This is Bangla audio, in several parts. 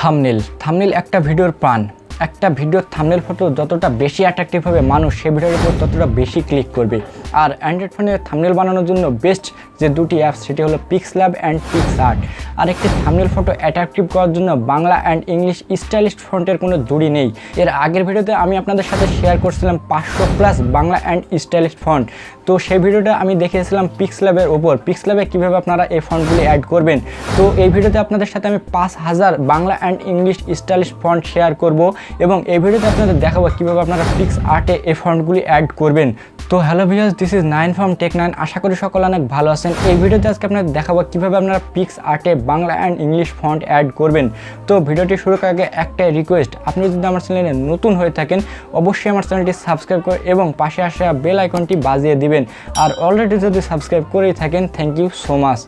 থাম্বনেল একটা ভিডিওর প্রাণ। একটা ভিডিওর থাম্বনেল ফটো যতটা বেশি অ্যাট্রাকটিভ হবে মানুষ সেই ভিডিওর উপর ততটা বেশি ক্লিক করবে। আর অ্যান্ড্রয়েড ফোনে থাম্বনেল বানানোর জন্য বেস্ট যে দুটি অ্যাপস সেটি হলো পিক্সল্যাব অ্যান্ড পিক্সআর্ট। আর একটি থাম্বনেল ফটো অ্যাট্রাকটিভ করার জন্য বাংলা অ্যান্ড ইংলিশ স্টাইলিশ ফন্টের কোনো জুড়ি নেই। এর আগের ভিডিওতে আমি আপনাদের সাথে শেয়ার করছিলাম 500+ বাংলা অ্যান্ড স্টাইলিশ ফন্ট। তো সেই ভিডিওটা আমি দেখিয়েছিলাম পিক্সল্যাবের ওপর, পিক্সল্যাবে কীভাবে আপনারা এই ফন্টগুলি অ্যাড করবেন। তো এই ভিডিওতে আপনাদের সাথে আমি 5000 Bangla and English stylish font share করব এবং এই ভিডিওতে আপনাদের দেখাবো কীভাবে আপনারা পিক্সআর্টে এই ফন্টগুলি অ্যাড করবেন। তো hello viewers, this is Nahin from টেক9। আশা করি সকলে অনেক ভালো আছেন। এই ভিডিওতে আজকে আপনাদের দেখাবো কীভাবে আপনারা পিক্সআর্টে Bangla and English font add করবেন। তো ভিডিওটি শুরু করার আগে একটাই রিকোয়েস্ট, আপনি যদি আমার চ্যানেলে নতুন হয়ে থাকেন অবশ্যই আমার চ্যানেলটি সাবস্ক্রাইব করে এবং পাশে আসা বেল আইকনটি বাজিয়ে দিবেন। আর অলরেডি যদি সাবস্ক্রাইব করেই থাকেন থ্যাংক ইউ সো মাচ।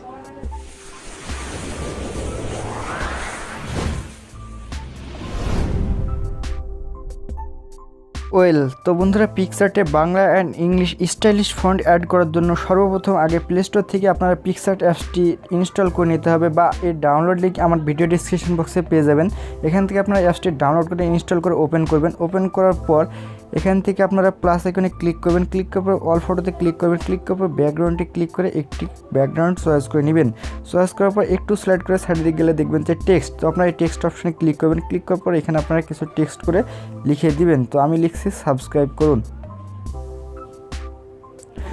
তো বন্ধুরা, পিক্সআর্টে Bangla and English stylish font add করার জন্য সর্বপ্রথম আগে প্লে স্টোর থেকে আপনারা পিক্সআর্ট অ্যাপসটি ইনস্টল করে নিতে হবে, বা এর ডাউনলোড লিঙ্ক আমার ভিডিও ডিসক্রিপশন বক্সে পেয়ে যাবেন। এখান থেকে আপনারা অ্যাপসটি ডাউনলোড করে ইনস্টল করে ওপেন করবেন। ওপেন করার পর এখান থেকে আপনারা প্লাস আইকনে ক্লিক করবেন। ক্লিক করার পর অল ফটোতে ক্লিক করবেন। ক্লিক করার পর ব্যাকগ্রাউন্ডে ক্লিক করে একটি ব্যাকগ্রাউন্ড চয়েস করে নেবেন। চয়েস করার পর একটু স্লাইড করে সাইডের দিকে গেলে দেখবেন যে টেক্সট। তো আপনারা এই টেক্সট অপশনে ক্লিক করবেন। ক্লিক করার পর এখানে আপনারা কিছু টেক্সট করে লিখে দিবেন। তো আমি লিখছি সাবস্ক্রাইব করুন।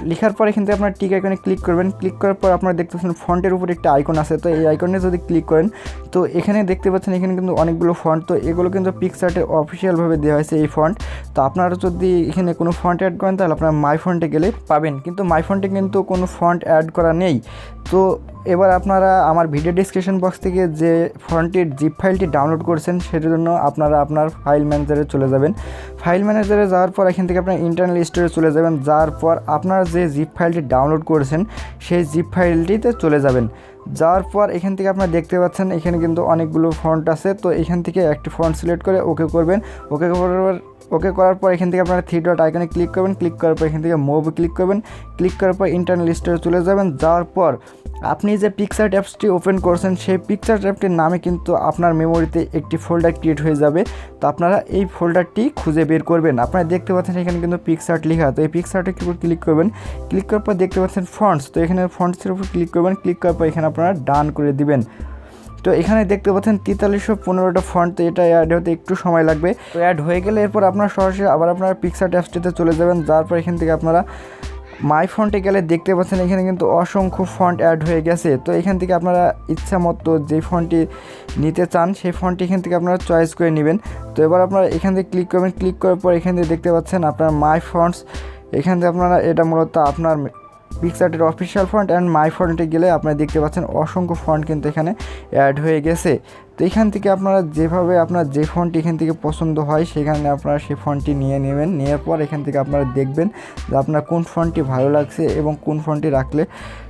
লেখার পর এখান থেকে আপনার টিক আইকনে ক্লিক করবেন। ক্লিক করার পর আপনারা দেখতে পাচ্ছেন ফন্টের উপর একটা আইকন আছে। তো এই আইকনে যদি ক্লিক করেন তো এখানে দেখতে পাচ্ছেন এখানে কিন্তু অনেকগুলো ফন্ট। তো এগুলো কিন্তু পিক্সআর্টে অফিসিয়ালভাবে দেওয়া হয়েছে এই ফন্ট। তো আপনারা যদি এখানে কোনো ফন্ট অ্যাড করেন তাহলে আপনারা মাই ফন্টে গেলে পাবেন, কিন্তু মাই ফন্টে কিন্তু কোনো ফন্ট অ্যাড করা নেই। তো এবার আপনারা আমার ভিডিও ডিসক্রিপশন বক্স থেকে যে ফন্টের জিপ ফাইলটি ডাউনলোড করেছেন সেটার জন্য আপনারা আপনার ফাইল ম্যানেজারে চলে যাবেন। ফাইল ম্যানেজারে যাওয়ার পর এখান থেকে আপনার ইন্টারনাল স্টোরেজে চলে যাবেন। যাওয়ার পর আপনার যে জিপ ফাইলটি ডাউনলোড করেছেন সেই জিপ ফাইলটিতে চলে যাবেন। যাওয়ার পর এখান থেকে আপনারা দেখতে পাচ্ছেন এখানে কিন্তু অনেকগুলো ফন্ট আছে। তো এখান থেকে একটি ফন্ট সিলেক্ট করে ওকে করবেন। ওকে করার পর এখান থেকে আপনারা 3 ডট আইকনে ক্লিক করবেন। ক্লিক করার পর এখান থেকে মুভ ক্লিক করবেন। ক্লিক করার পর ইন্টারনাল স্টোরেজে চলে যাবেন। যাওয়ার পর আপনি যে পিক্সআর্ট অ্যাপসটি ওপেন করছেন সেই পিক্সআর্ট অ্যাপটির নামে কিন্তু আপনার মেমোরিতে একটি ফোল্ডার ক্রিয়েট হয়ে যাবে। তো আপনারা এই ফোল্ডারটি খুঁজে বের করবেন। আপনারা দেখতে পাচ্ছেন এখানে কিন্তু পিক্সআর্ট লেখা। তো এই পিক্সআর্টের উপর ক্লিক করবেন। ক্লিক করার পর দেখতে পাচ্ছেন ফন্টস। তো এখানে ফন্টসের উপর ক্লিক করবেন। ক্লিক করার পর এখানে আপনারা ডান করে দিবেন। তো এখানে দেখতে পাচ্ছেন 4315টা ফন্ট। তো এটা অ্যাড হতে একটু সময় লাগবে। তো অ্যাড হয়ে গেলে এরপর আপনারা সরাসরি আবার আপনারা পিক্সআর্ট অ্যাপসটিতে চলে যাবেন। যার পর এখান থেকে আপনারা মাই ফন্টে গেলে দেখতে পাচ্ছেন এখানে কিন্তু অসংখ্য ফন্ট অ্যাড হয়ে গেছে। তো এখান থেকে আপনারা ইচ্ছা মতো যে ফন্টটি নিতে চান সেই ফন্টটি এখান থেকে আপনারা চয়েস করে নেবেন। তো এবার আপনারা এখান থেকে ক্লিক করবেন। ক্লিক করার পর এখান থেকে দেখতে পাচ্ছেন আপনার মাই ফন্টস। এখান থেকে আপনারা এটা মূলত আপনার পিক্সআর্টের অফিসিয়াল ফন্ট অ্যান্ড মাই ফন্টে গেলে আপনারা দেখতে পাচ্ছেন অসংখ্য ফন্ট কিন্তু এখানে অ্যাড হয়ে গেছে। তো এখান থেকে আপনারা যেভাবে আপনার যে ফন্টটি এখান থেকে পছন্দ হয় সেখানে আপনারা সেই ফন্টটি নিয়ে নেবেন। নেওয়ার পর এখান থেকে আপনারা দেখবেন যে আপনার কোন ফন্টটি ভালো লাগছে এবং কোন ফন্টটি রাখলে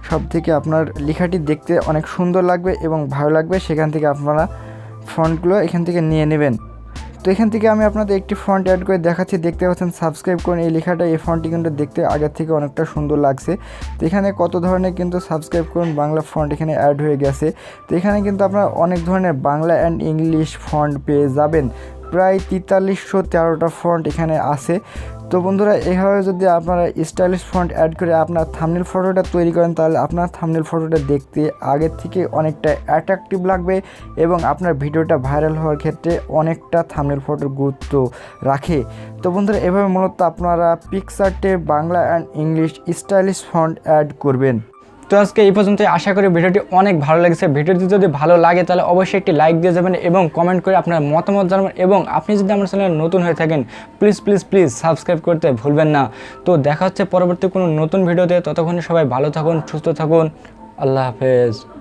সব থেকে আপনার লেখাটি দেখতে অনেক সুন্দর লাগবে এবং ভালো লাগবে, সেখান থেকে আপনারা ফন্টগুলো এখান থেকে নিয়ে নেবেন। তো এখান থেকে আমি আপনাদের একটি ফন্ট অ্যাড করে দেখাচ্ছি। দেখতে পাচ্ছেন সাবস্ক্রাইব করুন। এই লেখাটা এই ফন্টটি কিন্তু দেখতে আগের থেকে অনেকটা সুন্দর লাগছে। তো এখানে কত ধরনের কিন্তু সাবস্ক্রাইব করুন বাংলা ফন্ট এখানে অ্যাড হয়ে গেছে। তো এখানে কিন্তু আপনারা অনেক ধরনের বাংলা অ্যান্ড ইংলিশ ফন্ট পেয়ে যাবেন। প্রায় 4313টা ফন্ট এখানে আছে। তো বন্ধুরা, এইভাবে যদি আপনারা স্টাইলিশ ফন্ট অ্যাড করে আপনার থাম্বনেল ফটোটা তৈরি করেন তাহলে আপনার থাম্বনেল ফটোটা দেখতে আগের থেকে অনেকটা অ্যাট্রাকটিভ লাগবে এবং আপনার ভিডিওটা ভাইরাল হওয়ার ক্ষেত্রে অনেকটা থাম্বনেল ফটোর গুরুত্ব রাখে। তো বন্ধুরা, এভাবে মূলত আপনারা পিক্সআর্টে Bangla and English stylish font add করবেন। তো আজকে এই পর্যন্ত। আশা করি ভিডিওটি অনেক ভালো লেগেছে। ভিডিওটি যদি ভালো লাগে তাহলে অবশ্যই একটি লাইক দিয়ে যাবেন এবং কমেন্ট করে আপনার মতামত জানাবেন। এবং আপনি যদি আমার চ্যানেলে নতুন হয়ে থাকেন প্লিজ সাবস্ক্রাইব করতে ভুলবেন না। তো দেখা হচ্ছে পরবর্তী কোনো নতুন ভিডিওতে। ততক্ষণে সবাই ভালো থাকুন, সুস্থ থাকুন। আল্লাহ হাফেজ।